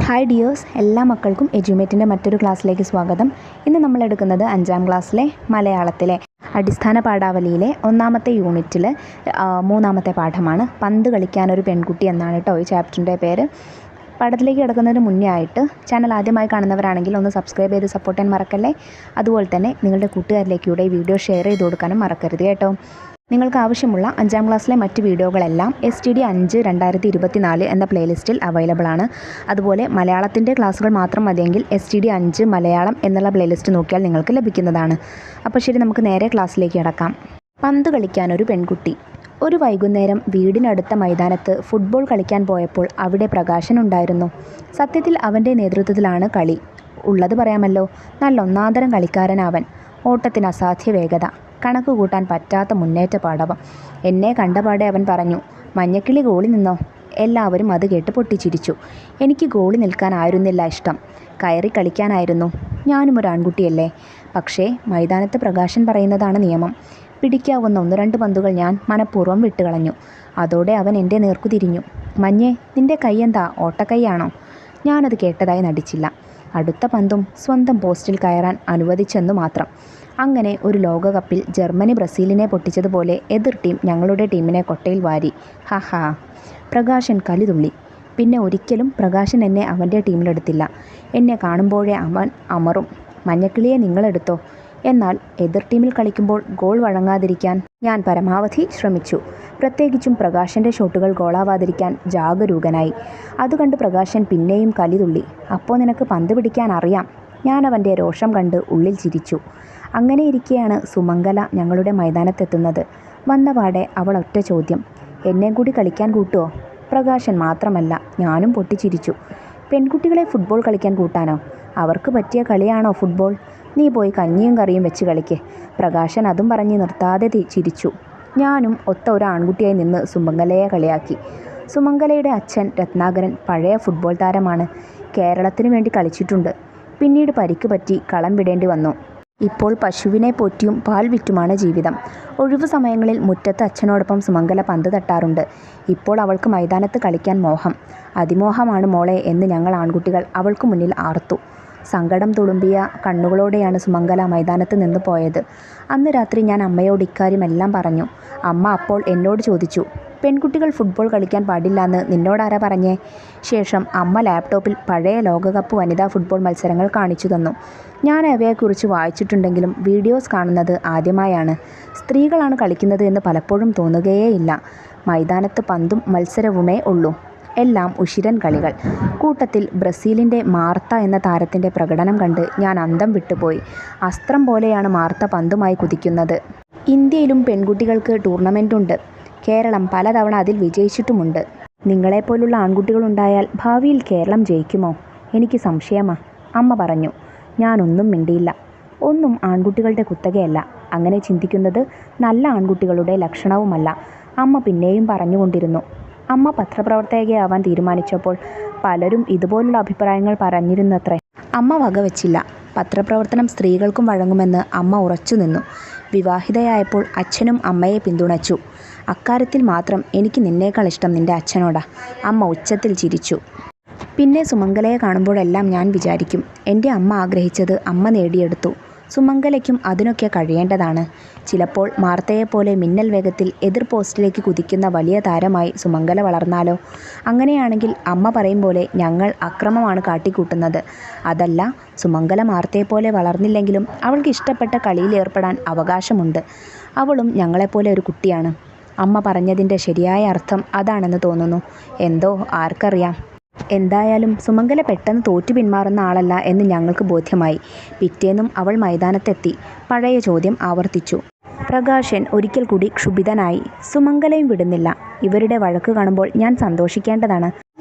Hi dears, എല്ലാ മക്കൾക്കും എജ്യൂമേറ്റിൻ്റെ മറ്റൊരു ക്ലാസ്സിലേക്ക് സ്വാഗതം. ഇന്ന് നമ്മൾ എടുക്കുന്നത് 5ാം ക്ലാസ്സിലെ മലയാളത്തിലെ അടിസ്ഥാന പാഠാവലിയിലെ 1ാമത്തെ യൂണിറ്റിൽ 3ാമത്തെ പാഠമാണ്. പന്ത് കളിക്കാനൊരു പെൺകുട്ടി എന്നാണ് കേട്ടോ ഈ ചാപ്റ്ററിൻ്റെ പേര്. പാഠത്തിലേക്ക് കിടക്കുന്നതിന് മുന്നേ ആയിട്ട് ചാനൽ ആദ്യമായി കാണുന്നവരാണെങ്കിൽ ഒന്ന് സബ്സ്ക്രൈബ് ചെയ്ത് സപ്പോർട്ട് ചെയ്യാൻ മറക്കല്ലേ. അതുപോലെ തന്നെ നിങ്ങളുടെ കൂട്ടുകാരിലേക്ക് കൂടെ ഈ വീഡിയോ ഷെയർ ചെയ്ത് കൊടുക്കാനും മറക്കരുത് കേട്ടോ. നിങ്ങൾക്ക് ആവശ്യമുള്ള 5ാം ക്ലാസ്സിലെ മറ്റ് വീഡിയോകളെല്ലാം STD 5 2024 എന്ന പ്ലേലിസ്റ്റിൽ അവൈലബിൾ ആണ്. അതുപോലെ മലയാളത്തിൻ്റെ ക്ലാസ്സുകൾ മാത്രം മതിയെങ്കിൽ STD 5 മലയാളം എന്നുള്ള പ്ലേലിസ്റ്റ് നോക്കിയാൽ നിങ്ങൾക്ക് ലഭിക്കുന്നതാണ്. അപ്പോൾ ശരി, നമുക്ക് നേരെ ക്ലാസ്സിലേക്ക് കിടക്കാം. പന്ത് കളിക്കാനൊരു പെൺകുട്ടി. ഒരു വൈകുന്നേരം വീടിനടുത്ത മൈതാനത്ത് ഫുട്ബോൾ കളിക്കാൻ പോയപ്പോൾ അവിടെ പ്രകാശൻ ഉണ്ടായിരുന്നു. സത്യത്തിൽ അവൻ്റെ നേതൃത്വത്തിലാണ് കളി. ഉള്ളത് പറയാമല്ലോ, നല്ല ഒന്നാന്തരം കളിക്കാരനവൻ. ഓട്ടത്തിന് അസാധ്യ വേഗത, കണക്ക് കൂട്ടാൻ പറ്റാത്ത മുന്നേറ്റ പാടവം. എന്നെ കണ്ടപാടെ അവൻ പറഞ്ഞു, മഞ്ഞക്കിളി ഗോളി നിന്നോ. എല്ലാവരും അത് കേട്ട് പൊട്ടിച്ചിരിച്ചു. എനിക്ക് ഗോളി നിൽക്കാനായിരുന്നില്ല ഇഷ്ടം, കയറി കളിക്കാനായിരുന്നു. ഞാനും ഒരു ആൺകുട്ടിയല്ലേ. പക്ഷേ മൈതാനത്ത് പ്രകാശൻ പറയുന്നതാണ് നിയമം. പിടിക്കാവുന്ന 1-2 പന്തുകൾ ഞാൻ മനഃപൂർവ്വം വിട്ടുകളഞ്ഞു. അതോടെ അവൻ എൻ്റെ നേർക്കു തിരിഞ്ഞു. മഞ്ഞേ, നിൻ്റെ കൈയെന്താ, ഓട്ടക്കൈയാണോ? ഞാനത് കേട്ടതായി നടിച്ചില്ല. അടുത്ത പന്തും സ്വന്തം പോസ്റ്റിൽ കയറാൻ അനുവദിച്ചെന്നു മാത്രം. അങ്ങനെ ഒരു ലോകകപ്പിൽ ജർമ്മനി ബ്രസീലിനെ പൊട്ടിച്ചതുപോലെ എതിർ ടീം ഞങ്ങളുടെ ടീമിനെ കൊട്ടയിൽ വാരി. ഹാ. പ്രകാശൻ കലിതുള്ളി. പിന്നെ ഒരിക്കലും പ്രകാശൻ എന്നെ അവൻ്റെ ടീമിലെടുത്തില്ല. എന്നെ കാണുമ്പോഴേ അവൻ അമറും, മഞ്ഞക്കിളിയെ നിങ്ങളെടുത്തോ. എന്നാൽ എതിർ ടീമിൽ കളിക്കുമ്പോൾ ഗോൾ വഴങ്ങാതിരിക്കാൻ ഞാൻ പരമാവധി ശ്രമിച്ചു. പ്രത്യേകിച്ചും പ്രകാശൻ്റെ ഷോട്ടുകൾ ഗോളാവാതിരിക്കാൻ ജാഗരൂകനായി. അതുകണ്ട് പ്രകാശൻ പിന്നെയും കലിതുള്ളി. അപ്പോൾ നിനക്ക് പന്ത് പിടിക്കാൻ അറിയാം. ഞാനവൻ്റെ രോഷം കണ്ട് ഉള്ളിൽ ചിരിച്ചു. അങ്ങനെ ഇരിക്കെയാണ് സുമംഗല ഞങ്ങളുടെ മൈതാനത്തെത്തുന്നത്. വന്നപാടെ അവൾ ഒറ്റ ചോദ്യം, എന്നെ കൂടി കളിക്കാൻ കൂട്ടുമോ? പ്രകാശൻ മാത്രമല്ല, ഞാനും പൊട്ടിച്ചിരിച്ചു. പെൺകുട്ടികളെ ഫുട്ബോൾ കളിക്കാൻ കൂട്ടാനോ? അവർക്ക് പറ്റിയ കളിയാണോ ഫുട്ബോൾ? നീ പോയി കഞ്ഞിയും കറിയും വെച്ച് കളിക്ക്. പ്രകാശൻ അതും പറഞ്ഞ് നിർത്താതെ ചിരിച്ചു. ഞാനും ഒത്ത ഒരു ആൺകുട്ടിയായി നിന്ന് സുമംഗലയെ കളിയാക്കി. സുമംഗലയുടെ അച്ഛൻ രത്നാകരൻ പഴയ ഫുട്ബോൾ താരമാണ്. കേരളത്തിന് വേണ്ടി കളിച്ചിട്ടുണ്ട്. പിന്നീട് പരിക്ക് പറ്റി കളം വിടേണ്ടി വന്നു. ഇപ്പോൾ പശുവിനെ പോറ്റിയും പാൽ വിറ്റുമാണ് ജീവിതം. ഒഴിവു സമയങ്ങളിൽ മുറ്റത്ത് അച്ഛനോടൊപ്പം സുമംഗല പന്ത് തട്ടാറുണ്ട്. ഇപ്പോൾ അവൾക്ക് മൈതാനത്ത് കളിക്കാൻ മോഹം. അതിമോഹമാണ് മോളെ എന്ന് ഞങ്ങൾ ആൺകുട്ടികൾ അവൾക്ക് മുന്നിൽ ആർത്തു. സങ്കടം തുളുമ്പിയ കണ്ണുകളോടെയാണ് സുമംഗല മൈതാനത്ത് നിന്ന് പോയത്. അന്ന് രാത്രി ഞാൻ അമ്മയോട് ഇക്കാര്യമെല്ലാം പറഞ്ഞു. അമ്മ അപ്പോൾ എന്നോട് ചോദിച്ചു, പെൺകുട്ടികൾ ഫുട്ബോൾ കളിക്കാൻ പാടില്ലെന്ന് നിന്നോടാരാ പറഞ്ഞേ? ശേഷം അമ്മ ലാപ്ടോപ്പിൽ പഴയ ലോകകപ്പ് വനിതാ ഫുട്ബോൾ മത്സരങ്ങൾ കാണിച്ചു തന്നു. ഞാൻ അവയെക്കുറിച്ച് വായിച്ചിട്ടുണ്ടെങ്കിലും വീഡിയോസ് കാണുന്നത് ആദ്യമായാണ്. സ്ത്രീകളാണ് കളിക്കുന്നത് എന്ന് പലപ്പോഴും തോന്നുകയേയില്ല. മൈതാനത്ത് പന്തും മത്സരവുമേ ഉള്ളൂ. എല്ലാം ഉശിരൻ കളികൾ. കൂട്ടത്തിൽ ബ്രസീലിൻ്റെ മാർത്ത എന്ന താരത്തിൻ്റെ പ്രകടനം കണ്ട് ഞാൻ അന്തം വിട്ടുപോയി. അസ്ത്രം പോലെയാണ് മാർത്ത പന്തുമായി കുതിക്കുന്നത്. ഇന്ത്യയിലും പെൺകുട്ടികൾക്ക് ടൂർണമെൻ്റുണ്ട്. കേരളം പലതവണ അതിൽ വിജയിച്ചിട്ടുമുണ്ട്. നിങ്ങളെപ്പോലുള്ള ആൺകുട്ടികളുണ്ടായാൽ ഭാവിയിൽ കേരളം ജയിക്കുമോ? എനിക്ക് സംശയമാ, അമ്മ പറഞ്ഞു. ഞാനൊന്നും മിണ്ടിയില്ല. ഒന്നും ആൺകുട്ടികളുടെ കുത്തകയല്ല. അങ്ങനെ ചിന്തിക്കുന്നത് നല്ല ആൺകുട്ടികളുടെ ലക്ഷണവുമല്ല. അമ്മ പിന്നെയും പറഞ്ഞുകൊണ്ടിരുന്നു. അമ്മ പത്രപ്രവർത്തകയാവാൻ തീരുമാനിച്ചപ്പോൾ പലരും ഇതുപോലുള്ള അഭിപ്രായങ്ങൾ പറഞ്ഞിരുന്നത്രേ. അമ്മ വകവച്ചില്ല. പത്രപ്രവർത്തനം സ്ത്രീകൾക്കും വഴങ്ങുമെന്ന് അമ്മ ഉറച്ചു നിന്നു. വിവാഹിതയായപ്പോൾ അച്ഛനും അമ്മയെ പിന്തുണച്ചു. അക്കാര്യത്തിൽ മാത്രം എനിക്ക് നിന്നേക്കാൾ ഇഷ്ടം നിൻ്റെ അച്ഛനോടാ, അമ്മ ഉച്ചത്തിൽ ചിരിച്ചു. പിന്നെ സുമംഗലയെ കാണുമ്പോഴെല്ലാം ഞാൻ വിചാരിക്കും, എൻ്റെ അമ്മ ആഗ്രഹിച്ചത് അമ്മ നേടിയെടുത്തു. സുമംഗലയ്ക്കും അതിനൊക്കെ കഴിയേണ്ടതാണ്. ചിലപ്പോൾ മാർത്തയെപ്പോലെ മിന്നൽ വേഗത്തിൽ എതിർ പോസ്റ്റിലേക്ക് കുതിക്കുന്ന വലിയ താരമായി സുമംഗല വളർന്നാലോ? അങ്ങനെയാണെങ്കിൽ അമ്മ പറയും പോലെ ഞങ്ങൾ അക്രമമാണ് കാട്ടിക്കൂട്ടുന്നത്. അതല്ല, സുമംഗല മാർത്തയെപ്പോലെ വളർന്നില്ലെങ്കിലും അവൾക്ക് ഇഷ്ടപ്പെട്ട കളിയിൽ ഏർപ്പെടാൻ അവകാശമുണ്ട്. അവളും ഞങ്ങളെപ്പോലെ ഒരു കുട്ടിയാണ്. അമ്മ പറഞ്ഞതിൻ്റെ ശരിയായ അർത്ഥം അതാണെന്ന് തോന്നുന്നു. എന്തോ ആർക്കറിയാം. എന്തായാലും സുമംഗല പെട്ടെന്ന് തോറ്റു പിന്മാറുന്ന ആളല്ല എന്ന് ഞങ്ങൾക്ക് ബോധ്യമായി. പിറ്റേന്നും അവൾ മൈതാനത്തെത്തി. പഴയ ചോദ്യം ആവർത്തിച്ചു. പ്രകാശൻ ഒരിക്കൽ കൂടി ക്ഷുഭിതനായി. സുമംഗലയും വിടുന്നില്ല. ഇവരുടെ വഴക്ക് കാണുമ്പോൾ ഞാൻ സന്തോഷിക്കേണ്ടതാണ്.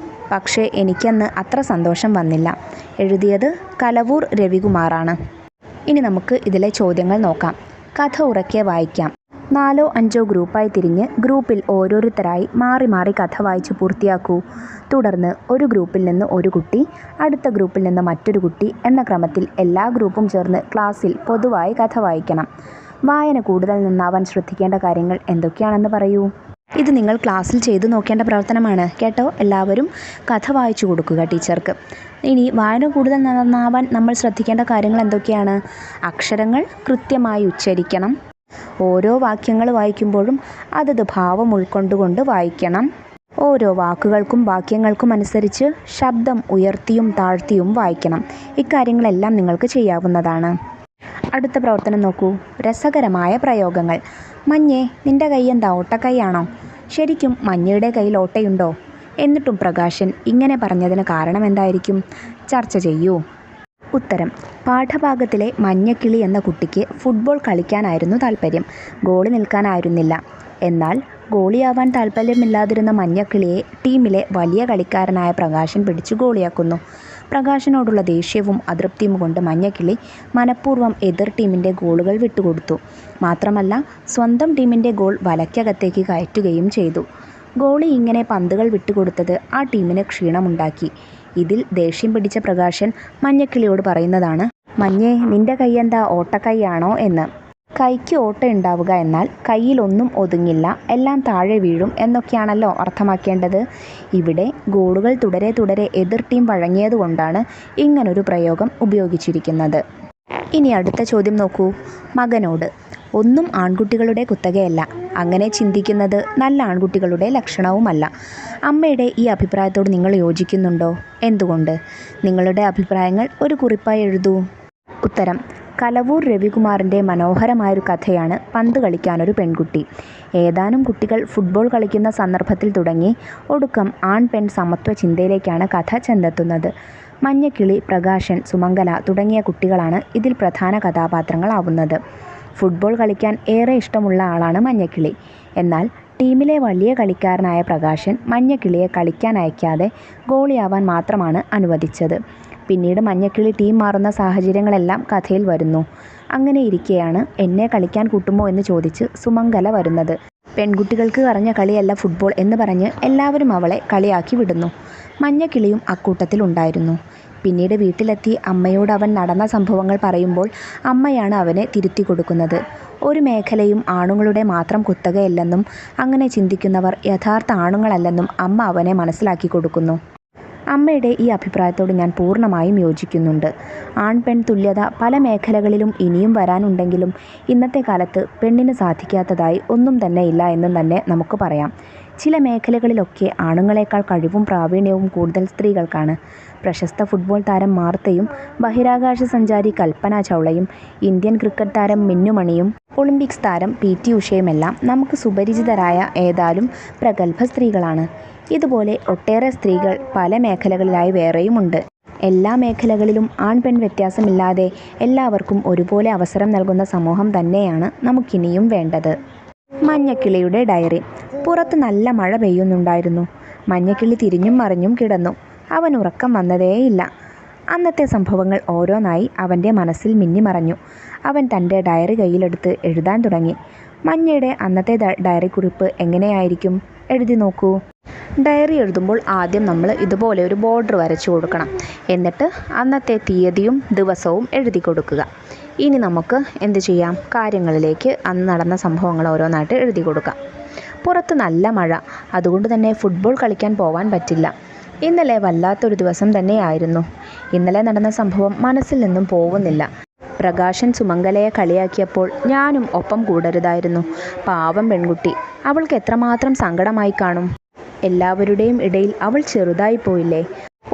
പക്ഷേ എനിക്കന്ന് അത്ര സന്തോഷം വന്നില്ല. എഴുതിയത് കലവൂർ രവികുമാറാണ്. ഇനി നമുക്ക് ഇതിലെ ചോദ്യങ്ങൾ നോക്കാം. കഥ ഉറക്കെ വായിക്കാം. 4-5 ഗ്രൂപ്പായി തിരിഞ്ഞ് ഗ്രൂപ്പിൽ ഓരോരുത്തരായി മാറി മാറി കഥ വായിച്ച് പൂർത്തിയാക്കൂ. തുടർന്ന് ഒരു ഗ്രൂപ്പിൽ നിന്ന് ഒരു കുട്ടി, അടുത്ത ഗ്രൂപ്പിൽ നിന്ന് മറ്റൊരു കുട്ടി എന്ന ക്രമത്തിൽ എല്ലാ ഗ്രൂപ്പും ചേർന്ന് ക്ലാസ്സിൽ പൊതുവായി കഥ വായിക്കണം. വായന കൂടുതൽ നന്നാവാൻ ശ്രദ്ധിക്കേണ്ട കാര്യങ്ങൾ എന്തൊക്കെയാണെന്ന് പറയൂ. ഇത് നിങ്ങൾ ക്ലാസ്സിൽ ചെയ്തു നോക്കേണ്ട പ്രവർത്തനമാണ് കേട്ടോ. എല്ലാവരും കഥ വായിച്ചു കൊടുക്കുക ടീച്ചർക്ക്. ഇനി വായന കൂടുതൽ നന്നാവാൻ നമ്മൾ ശ്രദ്ധിക്കേണ്ട കാര്യങ്ങൾ എന്തൊക്കെയാണ്? അക്ഷരങ്ങൾ കൃത്യമായി ഉച്ചരിക്കണം. ഓരോ വാക്യങ്ങൾ വായിക്കുമ്പോഴും അതത് ഭാവം ഉൾക്കൊണ്ടുകൊണ്ട് വായിക്കണം. ഓരോ വാക്കുകൾക്കും വാക്യങ്ങൾക്കും അനുസരിച്ച് ശബ്ദം ഉയർത്തിയും താഴ്ത്തിയും വായിക്കണം. ഇക്കാര്യങ്ങളെല്ലാം നിങ്ങൾക്ക് ചെയ്യാവുന്നതാണ്. അടുത്ത പ്രവർത്തനം നോക്കൂ. രസകരമായ പ്രയോഗങ്ങൾ. മഞ്ഞേ, നിന്റെ കൈ എന്താ ഓട്ടക്കൈയാണോ? ശരിക്കും മഞ്ഞയുടെ കയ്യിൽ ഓട്ടയുണ്ടോ? എന്നിട്ടും പ്രകാശൻ ഇങ്ങനെ പറഞ്ഞതിന് കാരണം എന്തായിരിക്കും? ചർച്ച ചെയ്യൂ. ഉത്തരം: പാഠഭാഗത്തിലെ മഞ്ഞക്കിളി എന്ന കുട്ടിക്ക് ഫുട്ബോൾ കളിക്കാനായിരുന്നു താല്പര്യം, ഗോളി നിൽക്കാനായിരുന്നില്ല. എന്നാൽ ഗോളിയാവാൻ താല്പര്യമില്ലാതിരുന്ന മഞ്ഞക്കിളിയെ ടീമിലെ വലിയ കളിക്കാരനായ പ്രകാശൻ പിടിച്ചു ഗോളിയാക്കുന്നു. പ്രകാശനോടുള്ള ദേഷ്യവും അതൃപ്തിയും കൊണ്ട് മഞ്ഞക്കിളി മനഃപൂർവ്വം എതിർ ടീമിൻ്റെ ഗോളുകൾ വിട്ടുകൊടുത്തു. മാത്രമല്ല, സ്വന്തം ടീമിൻ്റെ ഗോൾ വലയ്ക്കകത്തേക്ക് കയറ്റുകയും ചെയ്തു. ഗോളി ഇങ്ങനെ പന്തുകൾ വിട്ടുകൊടുത്തത് ആ ടീമിന് ക്ഷീണമുണ്ടാക്കി. ഇതിൽ ദേഷ്യം പിടിച്ച പ്രകാശൻ മഞ്ഞക്കിളിയോട് പറയുന്നതാണ്: മഞ്ഞേ, നിന്റെ കൈയെന്താ ഓട്ടക്കൈയാണോ എന്ന്. കൈക്ക് ഓട്ടയുണ്ടാവുക എന്നാൽ കയ്യിലൊന്നും ഒതുങ്ങില്ല, എല്ലാം താഴെ വീഴും എന്നൊക്കെയാണല്ലോ അർത്ഥമാക്കേണ്ടത്. ഇവിടെ ഗോളുകൾ തുടരെ തുടരെ എതിർ ടീം വഴങ്ങിയതുകൊണ്ടാണ് ഇങ്ങനൊരു പ്രയോഗം ഉപയോഗിച്ചിരിക്കുന്നത്. ഇനി അടുത്ത ചോദ്യം നോക്കൂ. മകനോട്: ഒന്നും ആൺകുട്ടികളുടെ കുത്തകയല്ല, അങ്ങനെ ചിന്തിക്കുന്നത് നല്ല ആൺകുട്ടികളുടെ ലക്ഷണവുമല്ല. അമ്മയുടെ ഈ അഭിപ്രായത്തോട് നിങ്ങൾ യോജിക്കുന്നുണ്ടോ? എന്തുകൊണ്ട്? നിങ്ങളുടെ അഭിപ്രായങ്ങൾ ഒരു കുറിപ്പായി എഴുതൂ. ഉത്തരം: കലവൂർ രവികുമാറിൻ്റെ മനോഹരമായൊരു കഥയാണ് പന്ത് കളിക്കാനൊരു പെൺകുട്ടി. ഏതാനും കുട്ടികൾ ഫുട്ബോൾ കളിക്കുന്ന സന്ദർഭത്തിൽ തുടങ്ങി ഒടുക്കം ആൺ പെൺ സമത്വ ചിന്തയിലേക്കാണ് കഥ ചെന്നെത്തുന്നത്. മഞ്ഞക്കിളി, പ്രകാശൻ, സുമംഗല തുടങ്ങിയ കുട്ടികളാണ് ഇതിൽ പ്രധാന കഥാപാത്രങ്ങളാവുന്നത്. ഫുട്ബോൾ കളിക്കാൻ ഏറെ ഇഷ്ടമുള്ള ആളാണ് മഞ്ഞക്കിളി. എന്നാൽ ടീമിലെ വലിയ കളിക്കാരനായ പ്രകാശൻ മഞ്ഞക്കിളിയെ കളിക്കാൻ അയക്കാതെ ഗോളിയാവാൻ മാത്രമാണ് അനുവദിച്ചത്. പിന്നീട് മഞ്ഞക്കിളി ടീം മാറുന്ന സാഹചര്യങ്ങളെല്ലാം കഥയിൽ വരുന്നു. അങ്ങനെ ഇരിക്കെയാണ് എന്നെ കളിക്കാൻ കൂട്ടുമോ എന്ന് ചോദിച്ച് സുമംഗല വരുന്നത്. പെൺകുട്ടികൾക്ക് അറിഞ്ഞ കളിയല്ല ഫുട്ബോൾ എന്ന് പറഞ്ഞ് എല്ലാവരും അവളെ കളിയാക്കി വിടുന്നു. മഞ്ഞക്കിളിയും അക്കൂട്ടത്തിൽ ഉണ്ടായിരുന്നു. പിന്നീട് വീട്ടിലെത്തി അമ്മയോട് അവൻ നടന്ന സംഭവങ്ങൾ പറയുമ്പോൾ അമ്മയാണ് അവനെ തിരുത്തി കൊടുക്കുന്നത്. ഒരു മേഖലയും ആണുങ്ങളുടെ മാത്രം കുത്തകയല്ലെന്നും അങ്ങനെ ചിന്തിക്കുന്നവർ യഥാർത്ഥ ആണുങ്ങളല്ലെന്നും അമ്മ അവനെ മനസ്സിലാക്കി കൊടുക്കുന്നു. അമ്മയുടെ ഈ അഭിപ്രായത്തോട് ഞാൻ പൂർണ്ണമായും യോജിക്കുന്നുണ്ട്. ആൺ പെൺ തുല്യത പല മേഖലകളിലും ഇനിയും വരാനുണ്ടെങ്കിലും ഇന്നത്തെ കാലത്ത് പെണ്ണിന് സാധിക്കാത്തതായി ഒന്നും തന്നെ ഇല്ല എന്ന് തന്നെ നമുക്ക് പറയാം. ചില മേഖലകളിലൊക്കെ ആണുങ്ങളെക്കാൾ കഴിവും പ്രാവീണ്യവും കൂടുതൽ സ്ത്രീകൾക്കാണ്. പ്രശസ്ത ഫുട്ബോൾ താരം മാർത്തയും ബഹിരാകാശ സഞ്ചാരി കൽപ്പന ചൗളയും ഇന്ത്യൻ ക്രിക്കറ്റ് താരം മിന്നുമണിയും ഒളിമ്പിക്സ് താരം PT ഉഷയുമെല്ലാം നമുക്ക് സുപരിചിതരായ ഏതാനും പ്രഗത്ഭ സ്ത്രീകളാണ്. ഇതുപോലെ ഒട്ടേറെ സ്ത്രീകൾ പല മേഖലകളിലായി വേറെയുമുണ്ട്. എല്ലാ മേഖലകളിലും ആൺ പെൺ വ്യത്യാസമില്ലാതെ എല്ലാവർക്കും ഒരുപോലെ അവസരം നൽകുന്ന സമൂഹം തന്നെയാണ് നമുക്കിനിയും വേണ്ടത്. മഞ്ഞക്കിളിയുടെ ഡയറി. പുറത്ത് നല്ല മഴ പെയ്യുന്നുണ്ടായിരുന്നു. മഞ്ഞക്കിളി തിരിഞ്ഞും മറിഞ്ഞും കിടന്നു. അവൻ ഉറക്കം വന്നതേയില്ല. അന്നത്തെ സംഭവങ്ങൾ ഓരോന്നായി അവൻ്റെ മനസ്സിൽ മിന്നിമറഞ്ഞു. അവൻ തൻ്റെ ഡയറി കയ്യിലെടുത്ത് എഴുതാൻ തുടങ്ങി. മഞ്ഞയുടെ അന്നത്തെ ഡയറി കുറിപ്പ് എങ്ങനെയായിരിക്കും? എഴുതി നോക്കൂ. ഡയറി എഴുതുമ്പോൾ ആദ്യം നമ്മൾ ഇതുപോലെ ഒരു ബോർഡർ വരച്ചു കൊടുക്കണം. എന്നിട്ട് അന്നത്തെ തീയതിയും ദിവസവും എഴുതി കൊടുക്കുക. ഇനി നമുക്ക് എന്ത് ചെയ്യാം? കാര്യങ്ങളിലേക്ക് അന്ന് നടന്ന സംഭവങ്ങൾ ഓരോന്നായിട്ട് എഴുതി കൊടുക്കാം. പുറത്ത് നല്ല മഴ, അതുകൊണ്ട് തന്നെ ഫുട്ബോൾ കളിക്കാൻ പോവാൻ പറ്റില്ല. ഇന്നലെ വല്ലാത്തൊരു ദിവസം തന്നെയായിരുന്നു. ഇന്നലെ നടന്ന സംഭവം മനസ്സിൽ നിന്നും പോകുന്നില്ല. പ്രകാശൻ സുമംഗലയെ കളിയാക്കിയപ്പോൾ ഞാനും ഒപ്പം കൂടരുതായിരുന്നു. പാവം പെൺകുട്ടി, അവൾക്ക് എത്രമാത്രം സങ്കടമായി കാണും. എല്ലാവരുടെയും ഇടയിൽ അവൾ ചെറുതായി പോയില്ലേ.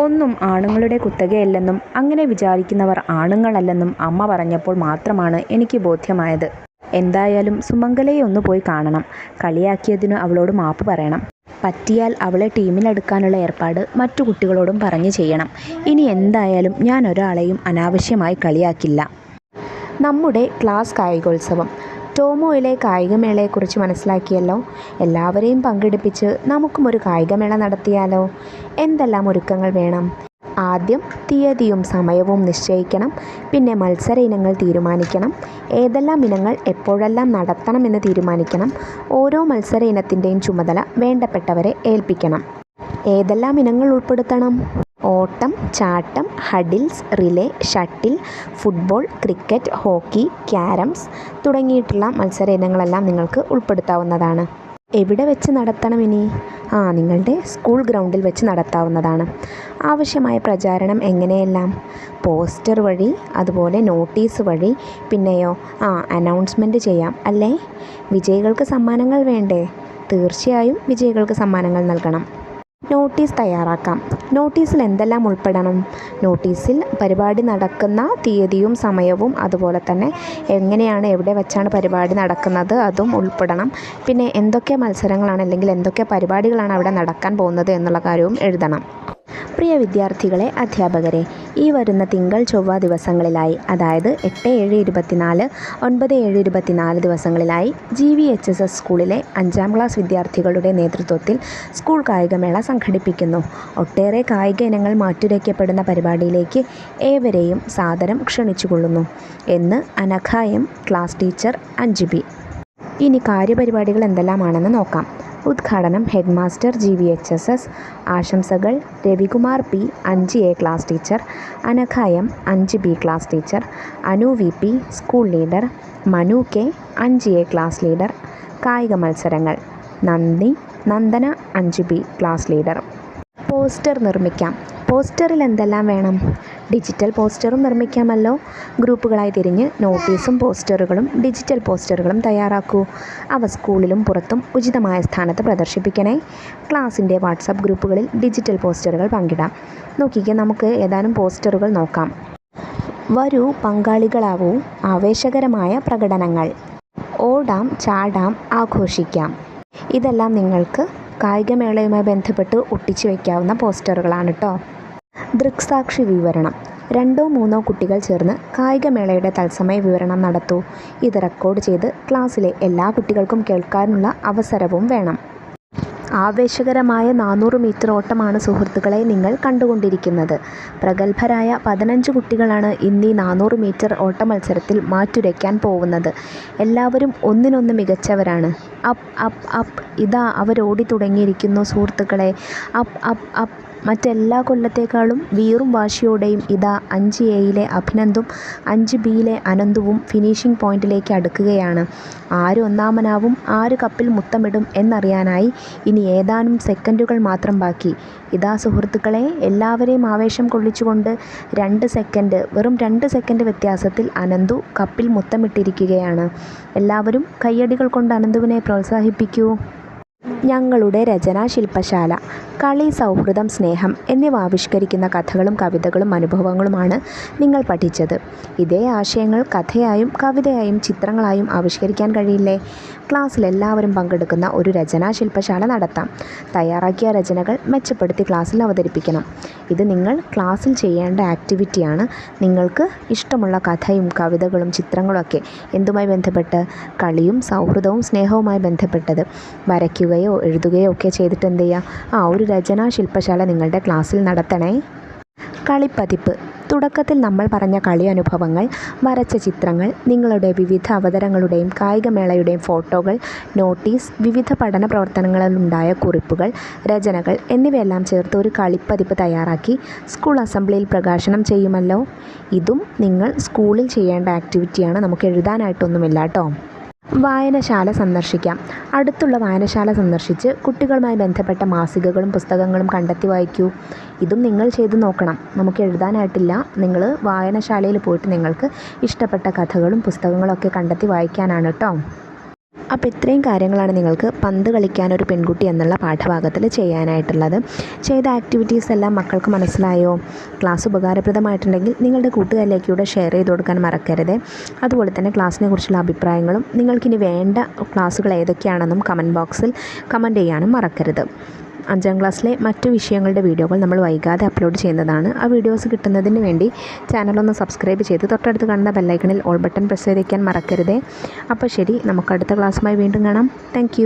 ഒന്നും ആണുങ്ങളുടെ കുത്തകയല്ലെന്നും അങ്ങനെ വിചാരിക്കുന്നവർ ആണുങ്ങളല്ലെന്നും അമ്മ പറഞ്ഞപ്പോൾ മാത്രമാണ് എനിക്ക് ബോധ്യമായത്. എന്തായാലും സുമംഗലയെ ഒന്ന് പോയി കാണണം. കളിയാക്കിയതിന് അവളോട് മാപ്പ് പറയണം. പറ്റിയാൽ അവളെ ടീമിലെടുക്കാനുള്ള ഏർപ്പാട് മറ്റു കുട്ടികളോടും പറഞ്ഞു ചെയ്യണം. ഇനി എന്തായാലും ഞാൻ ഒരാളെയും അനാവശ്യമായി കളിയാക്കില്ല. നമ്മുടെ ക്ലാസ് കായികോത്സവം. ടോമോയിലെ കായികമേളയെക്കുറിച്ച് മനസ്സിലാക്കിയല്ലോ. എല്ലാവരെയും പങ്കെടുപ്പിച്ച് നമുക്കും ഒരു കായികമേള നടത്തിയാലോ? എന്തെല്ലാം ഒരുക്കങ്ങൾ വേണം? ആദ്യം തീയതിയും സമയവും നിശ്ചയിക്കണം. പിന്നെ മത്സര ഇനങ്ങൾ തീരുമാനിക്കണം. ഏതെല്ലാം ഇനങ്ങൾ എപ്പോഴെല്ലാം നടത്തണമെന്ന് തീരുമാനിക്കണം. ഓരോ മത്സര ഇനത്തിൻ്റെയും ചുമതല വേണ്ടപ്പെട്ടവരെ ഏൽപ്പിക്കണം. ഏതെല്ലാം ഇനങ്ങൾ ഉൾപ്പെടുത്തണം? ഓട്ടം, ചാട്ടം, hurdles, relay, shuttle, football, cricket, hockey, carroms തുടങ്ങിയിട്ടുള്ള മത്സര ഇനങ്ങളെല്ലാം നിങ്ങൾക്ക് ഉൾപ്പെടുത്താവുന്നതാണ്. എവിടെ വെച്ച് നടത്തണം? ഇനി നിങ്ങളുടെ സ്കൂൾ ഗ്രൗണ്ടിൽ വെച്ച് നടത്താവുന്നതാണ്. ആവശ്യമായ പ്രചാരണം എങ്ങനെയെല്ലാം? പോസ്റ്റർ വഴി, അതുപോലെ നോട്ടീസ് വഴി, പിന്നെയോ അനൗൺസ്മെൻറ്റ് ചെയ്യാം അല്ലേ? വിജയികൾക്ക് സമ്മാനങ്ങൾ വേണ്ടേ? തീർച്ചയായും വിജയികൾക്ക് സമ്മാനങ്ങൾ നൽകണം. നോട്ടീസ് തയ്യാറാക്കാം. നോട്ടീസിൽ എന്തെല്ലാം ഉൾപ്പെടണം? നോട്ടീസിൽ പരിപാടി നടക്കുന്ന തീയതിയും സമയവും, അതുപോലെ തന്നെ എങ്ങനെയാണ്, എവിടെ വെച്ചാണ് പരിപാടി നടക്കുന്നത് അതും ഉൾപ്പെടണം. പിന്നെ എന്തൊക്കെ മത്സരങ്ങളാണ് അല്ലെങ്കിൽ എന്തൊക്കെ പരിപാടികളാണ് അവിടെ നടക്കാൻ പോകുന്നത് എന്നുള്ള കാര്യവും എഴുതണം. പ്രിയ വിദ്യാർത്ഥികളെ, അധ്യാപകരെ, ഈ വരുന്ന തിങ്കൾ ചൊവ്വ ദിവസങ്ങളിലായി, അതായത് 8-7-24, 9-7-24 ദിവസങ്ങളിലായി GVHSS സ്കൂളിലെ 5ാം ക്ലാസ് വിദ്യാർത്ഥികളുടെ നേതൃത്വത്തിൽ സ്കൂൾ കായികമേള സംഘടിപ്പിക്കുന്നു. ഒട്ടേറെ കായിക ഇനങ്ങൾ മാറ്റുരയ്ക്കപ്പെടുന്ന പരിപാടിയിലേക്ക് ഏവരെയും സാദരം ക്ഷണിച്ചുകൊള്ളുന്നു എന്ന് Anagha M, class teacher 5B. ഇനി കാര്യപരിപാടികൾ എന്തെല്ലാമാണെന്ന് നോക്കാം. ഉദ്ഘാടനം ഹെഡ് മാസ്റ്റർ GVHSS. ആശംസകൾ Ravikumar P, 5A class teacher, Anagha M, 5B class teacher, Anu VP school leader, Manu K, 5A class leader. കായിക മത്സരങ്ങൾ നന്ദി, Nandana 5B class leader. Poster നിർമ്മിക്കാം. പോസ്റ്ററിൽ എന്തെല്ലാം വേണം? ഡിജിറ്റൽ പോസ്റ്ററും നിർമ്മിക്കാമല്ലോ. ഗ്രൂപ്പുകളായി തിരിഞ്ഞ് നോട്ടീസും പോസ്റ്ററുകളും ഡിജിറ്റൽ പോസ്റ്ററുകളും തയ്യാറാക്കൂ. അവ സ്കൂളിലും പുറത്തും ഉചിതമായ സ്ഥാനത്ത് പ്രദർശിപ്പിക്കണേ. ക്ലാസിൻ്റെ വാട്സപ്പ് ഗ്രൂപ്പുകളിൽ ഡിജിറ്റൽ പോസ്റ്ററുകൾ പങ്കിടാം. നോക്കിക്കേ, നമുക്ക് ഏതാനും പോസ്റ്ററുകൾ നോക്കാം. വരൂ, പങ്കാളികളാവൂ, ആവേശകരമായ പ്രകടനങ്ങൾ, ഓടാം, ചാടാം, ആഘോഷിക്കാം. ഇതെല്ലാം നിങ്ങൾക്ക് കായികമേളയുമായി ബന്ധപ്പെട്ട് ഒട്ടിച്ചു വയ്ക്കാവുന്ന പോസ്റ്ററുകളാണ് കേട്ടോ. ദൃക്സാക്ഷി വിവരണം. 2-3 കുട്ടികൾ ചേർന്ന് കായികമേളയുടെ തത്സമയ വിവരണം നടത്തൂ. ഇത് റെക്കോർഡ് ചെയ്ത് ക്ലാസ്സിലെ എല്ലാ കുട്ടികൾക്കും കേൾക്കാനുള്ള അവസരവും വേണം. ആവേശകരമായ 400 മീറ്റർ ഓട്ടമാണ് സുഹൃത്തുക്കളെ നിങ്ങൾ കണ്ടുകൊണ്ടിരിക്കുന്നത്. പ്രഗത്ഭരായ 15 കുട്ടികളാണ് ഇന്ന് ഈ 400 മീറ്റർ ഓട്ട മത്സരത്തിൽ മാറ്റുരയ്ക്കാൻ പോകുന്നത്. എല്ലാവരും ഒന്നിനൊന്ന് മികച്ചവരാണ്. അപ്പ് അപ്പ് അപ്പ്, ഇതാ അവരോടി തുടങ്ങിയിരിക്കുന്നു സുഹൃത്തുക്കളെ. Up up up. മറ്റെല്ലാ കൊല്ലത്തേക്കാളും വീറും വാശിയോടെയും ഇതാ 5Aയിലെ അഭിനന്ദും 5Bയിലെ അനന്തുവും ഫിനിഷിംഗ് പോയിന്റിലേക്ക് അടുക്കുകയാണ്. ആര് ഒന്നാമനാവും, ആര് കപ്പിൽ മുത്തമിടും എന്നറിയാനായി ഇനി ഏതാനും സെക്കൻഡുകൾ മാത്രം ബാക്കി. ഇതാ സുഹൃത്തുക്കളെ, എല്ലാവരെയും ആവേശം കൊള്ളിച്ചുകൊണ്ട് വെറും 2 സെക്കൻഡ് വ്യത്യാസത്തിൽ അനന്തു കപ്പിൽ മുത്തമിട്ടിരിക്കുകയാണ്. എല്ലാവരും കയ്യടികൾ കൊണ്ട് അനന്തുവിനെ പ്രോത്സാഹിപ്പിക്കൂ. ഞങ്ങളുടെ രചനാ ശില്പശാല. കളി, സൗഹൃദം, സ്നേഹം എന്നിവ ആവിഷ്കരിക്കുന്ന കഥകളും കവിതകളും അനുഭവങ്ങളുമാണ് നിങ്ങൾ പഠിച്ചത്. ഇതേ ആശയങ്ങൾ കഥയായും കവിതയായും ചിത്രങ്ങളായും ആവിഷ്കരിക്കാൻ കഴിയില്ലേ? ക്ലാസ്സിൽ എല്ലാവരും പങ്കെടുക്കുന്ന ഒരു രചനാ ശില്പശാല നടത്താം. തയ്യാറാക്കിയ രചനകൾ മെച്ചപ്പെടുത്തി ക്ലാസ്സിൽ അവതരിപ്പിക്കണം. ഇത് നിങ്ങൾ ക്ലാസ്സിൽ ചെയ്യേണ്ട ആക്ടിവിറ്റിയാണ്. നിങ്ങൾക്ക് ഇഷ്ടമുള്ള കഥയും കവിതകളും ചിത്രങ്ങളുമൊക്കെ എന്തുമായി ബന്ധപ്പെട്ട്? കളിയും സൗഹൃദവും സ്നേഹവുമായി ബന്ധപ്പെട്ടത് വരയ്ക്കുകയോ എഴുതുകയോ ഒക്കെ ചെയ്തിട്ട് എന്ത് ചെയ്യുക? ഒരു രചനാ ശില്പശാല നിങ്ങളുടെ ക്ലാസ്സിൽ നടത്തണേ. കളിപ്പതിപ്പ്. തുടക്കത്തിൽ നമ്മൾ പറഞ്ഞ കളി അനുഭവങ്ങൾ, വരച്ച ചിത്രങ്ങൾ, നിങ്ങളുടെ വിവിധ അവതരണങ്ങളുടെയും കായികമേളയുടെയും ഫോട്ടോകൾ, നോട്ടീസ്, വിവിധ പഠന പ്രവർത്തനങ്ങളിലുണ്ടായ കുറിപ്പുകൾ, രചനകൾ എന്നിവയെല്ലാം ചേർത്ത് ഒരു കളിപ്പതിപ്പ് തയ്യാറാക്കി സ്കൂൾ അസംബ്ലിയിൽ പ്രകാശനം ചെയ്യുമല്ലോ. ഇതും നിങ്ങൾ സ്കൂളിൽ ചെയ്യേണ്ട ആക്ടിവിറ്റിയാണ്. നമുക്ക് എഴുതാനായിട്ടൊന്നുമില്ല കേട്ടോ. വായനശാല സന്ദർശിക്കാം. അടുത്തുള്ള വായനശാല സന്ദർശിച്ച് കുട്ടികളുമായി ബന്ധപ്പെട്ട മാസികകളും പുസ്തകങ്ങളും കണ്ടെത്തി വായിക്കൂ. ഇതും നിങ്ങൾ ചെയ്തു നോക്കണം. നമുക്ക് എഴുതാനായിട്ടില്ല. നിങ്ങൾ വായനശാലയിൽ പോയിട്ട് നിങ്ങൾക്ക് ഇഷ്ടപ്പെട്ട കഥകളും പുസ്തകങ്ങളൊക്കെ കണ്ടെത്തി വായിക്കാനാണ് കേട്ടോ. അപ്പോൾ ഇത്രയും കാര്യങ്ങളാണ് നിങ്ങൾക്ക് പന്ത് കളിക്കാനൊരു പെൺകുട്ടി എന്നുള്ള പാഠഭാഗത്തിൽ ചെയ്യാനായിട്ടുള്ളത്. ചെയ്ത ആക്ടിവിറ്റീസ് എല്ലാം മക്കൾക്ക് മനസ്സിലായോ? ക്ലാസ് ഉപകാരപ്രദമായിട്ടുണ്ടെങ്കിൽ നിങ്ങളുടെ കൂട്ടുകാരിലേക്കൂടെ ഷെയർ ചെയ്ത് കൊടുക്കാൻ മറക്കരുത്. അതുപോലെ തന്നെ ക്ലാസ്സിനെ കുറിച്ചുള്ള അഭിപ്രായങ്ങളും നിങ്ങൾക്കിനി വേണ്ട ക്ലാസ്സുകൾ ഏതൊക്കെയാണെന്നും കമൻറ്റ് ബോക്സിൽ കമൻറ്റ് ചെയ്യാനും മറക്കരുത്. 5ാം ക്ലാസ്സിലെ മറ്റു വിഷയങ്ങളുടെ വീഡിയോകൾ നമ്മൾ വൈകാതെ അപ്ലോഡ് ചെയ്യുന്നതാണ്. ആ വീഡിയോസ് കിട്ടുന്നതിന് വേണ്ടി ചാനലൊന്ന് സബ്സ്ക്രൈബ് ചെയ്ത് തൊട്ടടുത്ത് കാണുന്ന ബെല്ലൈക്കണിൽ ഓൾ ബട്ടൺ പ്രസ് ചെയ്ത് വയ്ക്കാൻ മറക്കരുതേ. അപ്പോൾ ശരി, നമുക്ക് അടുത്ത ക്ലാസ്സുമായി വീണ്ടും കാണാം. താങ്ക്